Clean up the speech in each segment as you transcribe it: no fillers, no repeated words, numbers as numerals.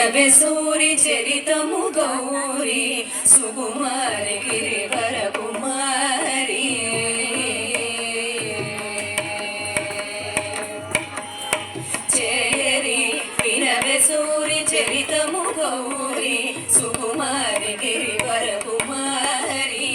వినవే సూరి చరితము గౌరి సుకుమారి గిరివర కుమారి చేరి వినవే సూరి చరితము గౌరి సుకుమారి గిరివర కుమారి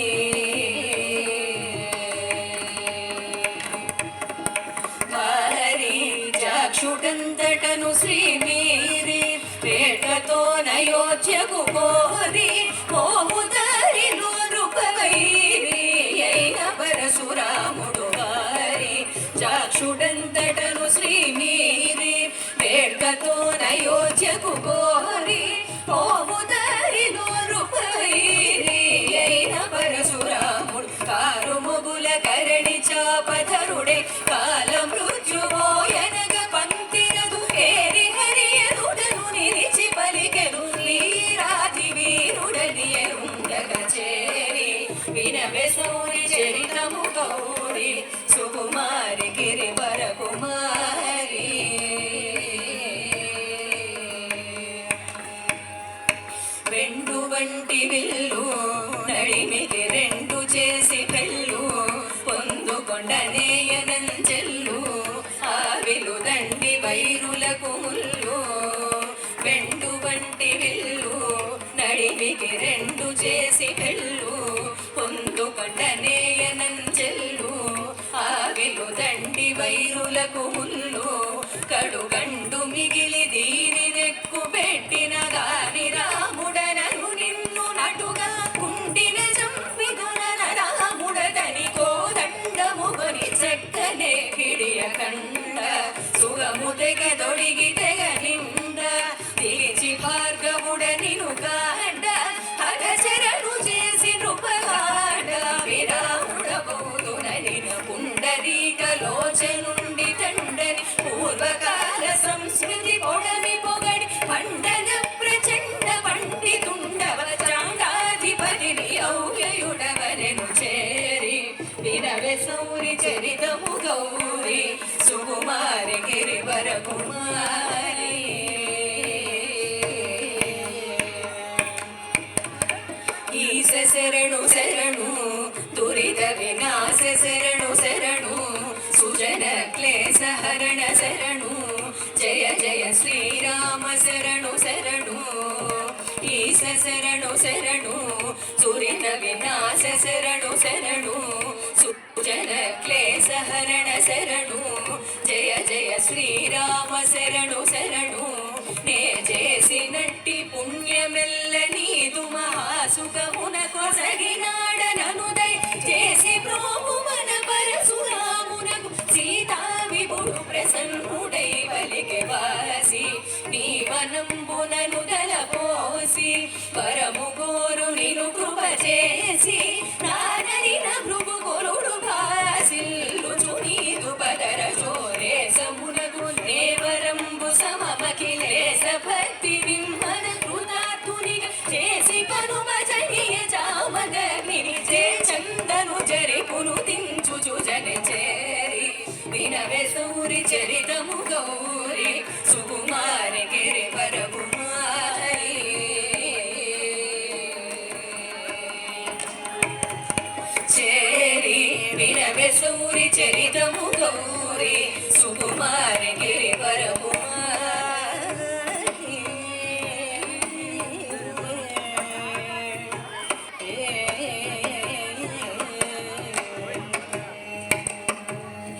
వారి చాక్షుడంతటను శ్రీమీరి పేటతో నయోధ్యకు కోరి మోముదారిలో నృపవైరి అయిన పరశురాముడు వారి చాక్షుడంతటను శ్రీమీరి పేటతో నయోధ్యకు కోరి మోముదారిలో నృపవైరి అయిన పరశురాముడు కారు మొగుల కరణి చాపధరుడే కాల మృత్యువోయనగ పంక్తిరదు ఏరి హరియరుడను నిలిచి పలికెను వీరాది వీరుడనియరుండగ చేరి వినవే సూరి చరితము గౌరి సుకుమారి గిరివర కుమారి వెండు వంటి విల్లు నడిమికి రెండు చేసి పెళ్ళు పొందుకొండనేయనంచెల్లు ఆవిలు దండి వైరులకు ముల్లు వెండు వంటి విల్లు నడిమికి రెండు చేసి పెళ్ళు పొందుకొండనేయనంచెల్లు ఆవిలు దండి వైరులకు ముల్లు కడుగండు మిగిలి దీని నెక్కు పెట్టిన గాని రాముడనను నిన్ను నటుగా కుండిన చంపిదున రాముడదని కోదండముగని చక్కనే కిడియ కండ సుగము తెగ దొడిగి తెగ నిండ తీర్చి భార్గవుడ నిను కాండ అగచరణు చేసి నృపగాడ విరాముడ బౌదునని పుండరీక లోచనుండి తండని పూర్వకాల సంస్కృతి పొడమి పొగడి పండన ప్రచండ పండితుండవ చాండాధిపతిని ఔవ్యయుడవనెను చేరి వినవే సౌరి చరితము గౌరి సుకుమారి గిరివర కుమారి ఈశ శరణు శరణు దురిత వినాశ శరణు శరణు సుజన క్లేశ హరణ శరణు జయ జయ శ్రీరామ శరణు శరణు ఈశ శరణు శరణు సురిత వినాశ శరణు శరణు సుజన క్లేశ హరణ శరణు జయ జయ శ్రీరామ శరణు శరణు నే చేసినట్టి పుణ్యమెల్ల నీదు మహాసుఖమున కొసగినాడననుదై చేసి ప్రోము మన పరశురామునకు సీతా విభుడు ప్రసన్నుడై వలికి వాసి నీ వనంబునను దలపోసి పరము గోరు నిను కృప చేసి నానరిన భృగు కొరుడు భాసిల్లుచు నీదు పదర చోరేసమునకు నేవరంబు సమమఖిలేశ భక్తి విమ్మన కృతార్థునిగా చేసి కనుమజనీయ జామదగ్నిని చే చందను జరిపును తించుచు జన చేరి వినవే సూరి చరితము గౌరి సుకుమారి గిరివర కుమారి చేరి వినవే సూరి చరితము గౌరి సుకుమారి